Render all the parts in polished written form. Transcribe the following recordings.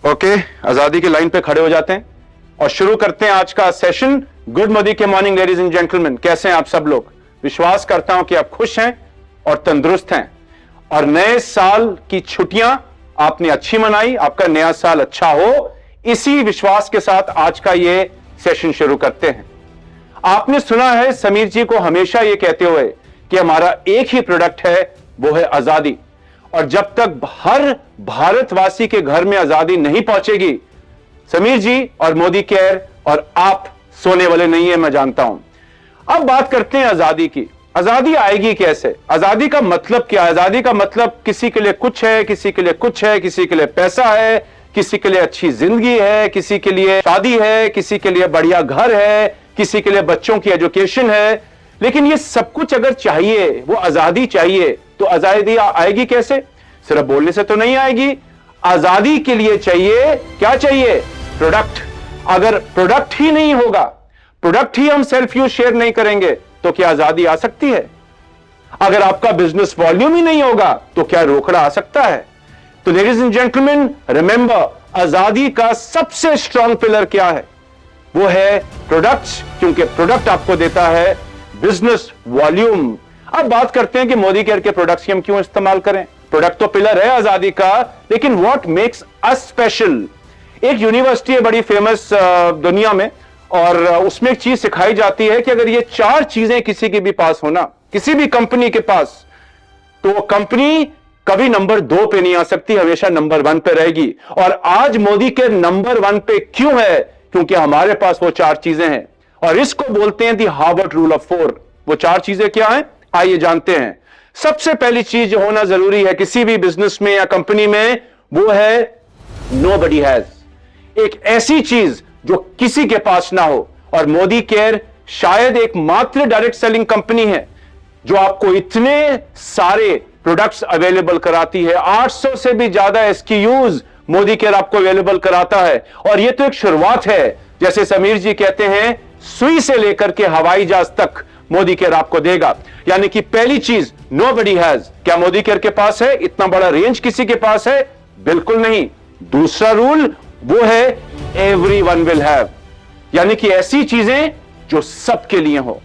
Okay, आजादी की line पे खड़े हो जाते हैं और शुरू करते हैं आज का सेशन। गुड मोदी के मॉर्निंग लेडीज एंड जेंटलमैन, कैसे हैं आप सब लोग? विश्वास करता हूं कि आप खुश हैं और तंदुरुस्त हैं और नए साल की छुट्टियां आपने अच्छी मनाई, आपका नया साल अच्छा हो, इसी विश्वास के साथ आज का ये सेशन शुरू करते हैं। आपने सुना है समीर जी को हमेशा ये कहते हुए कि हमारा एक ही प्रोडक्ट है, वो है आजादी, और जब तक हर भारतवासी के घर में आजादी नहीं पहुंचेगी, समीर जी और मोदी केयर और आप सोने वाले नहीं है, मैं जानता हूं। अब बात करते हैं आजादी की। आजादी आएगी कैसे? आजादी का मतलब क्या है? आजादी का मतलब किसी के लिए कुछ है, किसी के लिए कुछ है, किसी के लिए पैसा है, किसी के लिए अच्छी जिंदगी है, किसी के लिए शादी है, किसी के लिए बढ़िया घर है, किसी के लिए बच्चों की एजुकेशन है। लेकिन ये सब कुछ अगर चाहिए, वो आजादी चाहिए, तो आजादी आएगी कैसे? सिर्फ बोलने से तो नहीं आएगी। आजादी के लिए चाहिए, क्या चाहिए? प्रोडक्ट। अगर प्रोडक्ट ही नहीं होगा, प्रोडक्ट ही हम सेल्फ यूज शेयर नहीं करेंगे, तो क्या आजादी आ सकती है? अगर आपका बिजनेस वॉल्यूम ही नहीं होगा, तो क्या रोकड़ा आ सकता है? तो लेडीज एंड जेंटलमैन, रिमेंबर, आजादी का सबसे स्ट्रॉन्ग पिलर क्या है? वो है प्रोडक्ट्स, क्योंकि प्रोडक्ट आपको देता है बिजनेस वॉल्यूम। अब बात करते हैं कि मोदी केयर के प्रोडक्ट्स की हम क्यों इस्तेमाल करें। प्रोडक्ट तो पिलर है आजादी का, लेकिन व्हाट मेक्स अस स्पेशल? एक यूनिवर्सिटी है बड़ी फेमस दुनिया में, और उसमें एक चीज सिखाई जाती है कि अगर ये चार चीजें किसी के भी पास होना, किसी भी कंपनी के पास, तो वो कंपनी कभी नंबर 2 पे नहीं आ सकती, हमेशा नंबर 1 पे रहेगी। और आज मोदी के नंबर 1 पे क्यों है? क्योंकि हमारे पास वो चार चीजें हैं, और इसको बोलते हैं दी हार्वर्ड रूल ऑफ 4। वो चार चीजें क्या हैं, आइए जानते हैं। सबसे पहली चीज जो होना जरूरी है किसी भी बिजनेस में या कंपनी में, वो है नोबडी हैज। एक ऐसी चीज जो किसी के पास ना हो, और मोदी केयर शायद एकमात्र डायरेक्ट सेलिंग कंपनी है जो आपको इतने सारे प्रोडक्ट्स अवेलेबल कराती है। 800 से भी ज्यादा एसक्यूज मोदी केयर आपको अवेलेबल कराता है, और यह तो एक शुरुआत है। जैसे समीर जी कहते हैं, सुई से लेकर के हवाई जहाज तक मोदी केयर आपको देगा। यानी कि पहली चीज, नोबडी हैज। क्या मोदी केयर के पास है इतना बड़ा रेंज? किसी के पास है? बिल्कुल नहीं। दूसरा रूल वो है एवरीवन विल हैव, यानी कि ऐसी चीजें जो सबके लिए हो।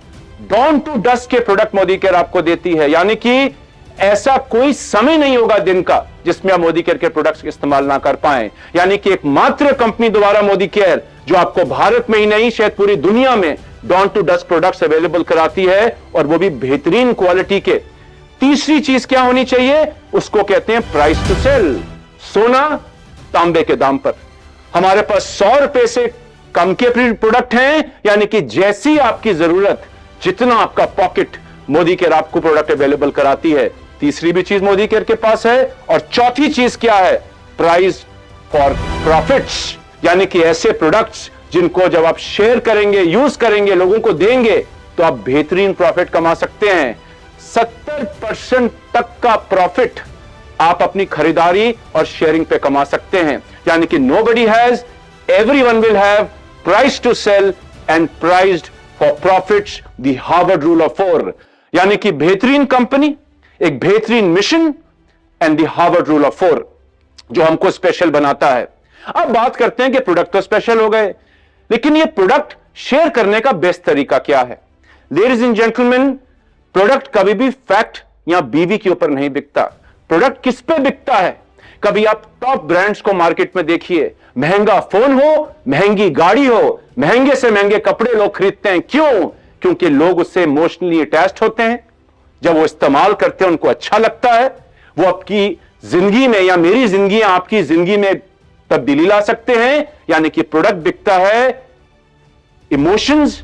डॉन टू डस्ट के प्रोडक्ट मोदी केयर आपको देती है, यानी कि ऐसा कोई समय नहीं होगा दिन का जिसमें आप मोदी केयर के प्रोडक्ट्स इस्तेमाल ना कर पाए। यानी कि एकमात्र कंपनी दोबारा मोदी केयर जो आपको भारत में ही नहीं, शायद पूरी दुनिया में dawn to dust products available कराती है, और वो भी बेहतरीन क्वालिटी के। तीसरी चीज क्या होनी चाहिए? उसको कहते हैं प्राइस टू सेल। सोना तांबे के दाम पर। हमारे पास 100 रुपए से कम के प्रोडक्ट हैं, यानी कि जैसी आपकी जरूरत, जितना आपका पॉकेट, मोदी केयर आपको प्रोडक्ट अवेलेबल कराती है। तीसरी भी चीज मोदी केयर के पास है। और चौथी चीज क्या है? प्राइस फॉर प्रॉफिट्स, यानी कि ऐसे प्रोडक्ट्स जिनको जब आप शेयर करेंगे, यूज करेंगे, लोगों को देंगे, तो आप बेहतरीन प्रॉफिट कमा सकते हैं। 70% तक का प्रॉफिट आप अपनी खरीदारी और शेयरिंग पे कमा सकते हैं। यानी कि nobody has, everyone will have, price to sell and priced for profits, the Harvard rule of 4। यानी कि बेहतरीन कंपनी, एक बेहतरीन mission and the Harvard rule of 4 जो हमको स्पेशल बनाता है। अब बात करते हैं कि प्रोडक्ट तो स्पेशल हो गए, लेकिन ये प्रोडक्ट शेयर करने का बेस्ट तरीका क्या है? लेडीज एंड जेंटलमैन, प्रोडक्ट कभी भी फैक्ट या बीवी के ऊपर नहीं बिकता। प्रोडक्ट किस पे बिकता है? कभी आप टॉप ब्रांड्स को मार्केट में देखिए, महंगा फोन हो, महंगी गाड़ी हो, महंगे से महंगे कपड़े लोग खरीदते हैं। क्यों? क्योंकि लोग उससे इमोशनली अटैच्ड होते हैं। जब वो इस्तेमाल करते हैं उनको अच्छा लगता है। वो आपकी जिंदगी में या मेरी जिंदगी या आपकी जिंदगी में तब्दीली ला सकते हैं। यानी कि प्रोडक्ट बिकता है इमोशंस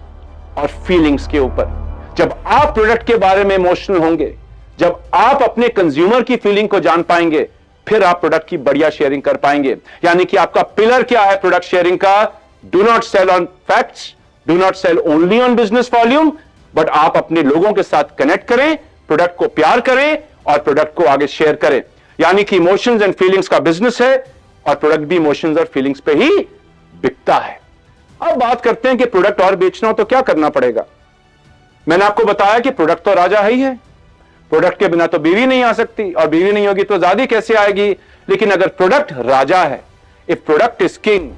और फीलिंग्स के ऊपर। जब आप प्रोडक्ट के बारे में इमोशनल होंगे, जब आप अपने कंज्यूमर की फीलिंग को जान पाएंगे, फिर आप प्रोडक्ट की बढ़िया शेयरिंग कर पाएंगे। यानी कि आपका पिलर क्या है प्रोडक्ट शेयरिंग का? Do not sell on facts, do not sell only on business volume, but आप अपने लोगों के साथ कनेक्ट करें, प्रोडक्ट को प्यार करें और प्रोडक्ट को आगे शेयर करें। यानी कि इमोशंस एंड फीलिंग्स का बिजनेस है, और प्रोडक्ट भी इमोशंस और फीलिंग्स पे ही बिकता है। अब बात करते हैं कि प्रोडक्ट और बेचना हो तो क्या करना पड़ेगा। मैंने आपको बताया कि प्रोडक्ट तो राजा है ही है। प्रोडक्ट के बिना तो बीवी नहीं आ सकती, और बीवी नहीं होगी तो आजादी कैसे आएगी। लेकिन अगर प्रोडक्ट राजा है, इफ प्रोडक्ट इज किंग,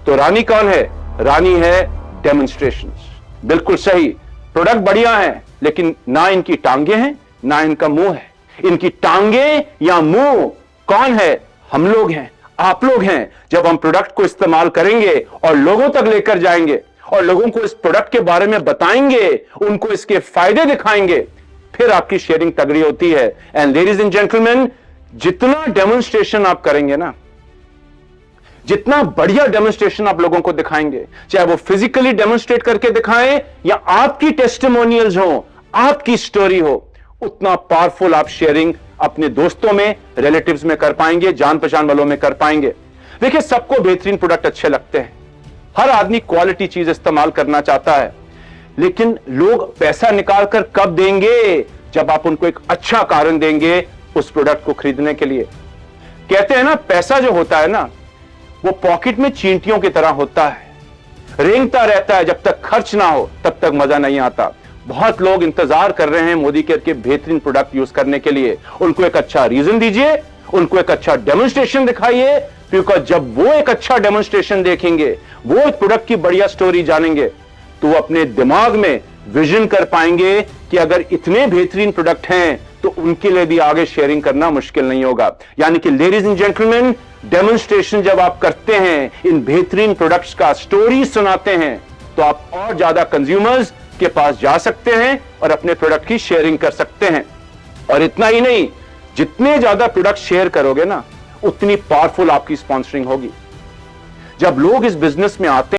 तो रानी कौन है? रानी है डेमोन्स्ट्रेशंस। बिल्कुल सही, प्रोडक्ट बढ़िया है, लेकिन ना इनकी टांगे हैं ना इनका मुंह है। इनकी टांगे या मुंह कौन है? हम लोग हैं, आप लोग हैं। जब हम प्रोडक्ट को इस्तेमाल करेंगे और लोगों तक लेकर जाएंगे और लोगों को इस प्रोडक्ट के बारे में बताएंगे, उनको इसके फायदे दिखाएंगे, फिर आपकी शेयरिंग तगड़ी होती है। एंड लेडीज एंड जेंटलमैन, जितना डेमोन्स्ट्रेशन आप करेंगे ना, जितना बढ़िया डेमोन्स्ट्रेशन आप लोगों को दिखाएंगे, चाहे वो फिजिकली डेमोन्स्ट्रेट करके दिखाएं या आपकी टेस्टिमोनियल्स हो, आपकी स्टोरी हो, उतना पावरफुल आप शेयरिंग अपने दोस्तों में, रिलेटिव्स में कर पाएंगे, जान पहचान वालों में कर पाएंगे। देखिए, सबको बेहतरीन प्रोडक्ट अच्छे लगते हैं, हर आदमी क्वालिटी चीज इस्तेमाल करना चाहता है, लेकिन लोग पैसा निकालकर कब देंगे? जब आप उनको एक अच्छा कारण देंगे उस प्रोडक्ट को खरीदने के लिए। कहते हैं ना, पैसा जो होता है ना, वो पॉकेट में चींटियों की तरह होता है, रेंगता रहता है, जब तक खर्च ना हो तब तक मजा नहीं आता। बहुत लोग इंतजार कर रहे हैं मोदी केयर के बेहतरीन प्रोडक्ट यूज करने के लिए। उनको एक अच्छा रीजन दीजिए, उनको एक अच्छा डेमोन्स्ट्रेशन दिखाइए, क्योंकि जब वो एक अच्छा डेमोन्स्ट्रेशन देखेंगे, वो एक प्रोडक्ट की बढ़िया स्टोरी जानेंगे, तो वो अपने दिमाग में विजन कर पाएंगे कि अगर इतने बेहतरीन प्रोडक्ट हैं तो उनके लिए भी आगे शेयरिंग करना मुश्किल नहीं होगा। यानी कि लेडीज एंड जेंटलमैन, डेमोन्स्ट्रेशन जब आप करते हैं, इन बेहतरीन प्रोडक्ट्स का स्टोरी सुनाते हैं, तो आप और ज्यादा कंज्यूमर्स के पास जा सकते हैं और अपने प्रोडक्ट की शेयरिंग कर सकते हैं। और इतना ही नहीं, जितने ज्यादा प्रोडक्ट शेयर करोगे ना, उतनी पावरफुल आपकी स्पॉन्सरिंग होगी। जब लोग इस बिजनेस में आते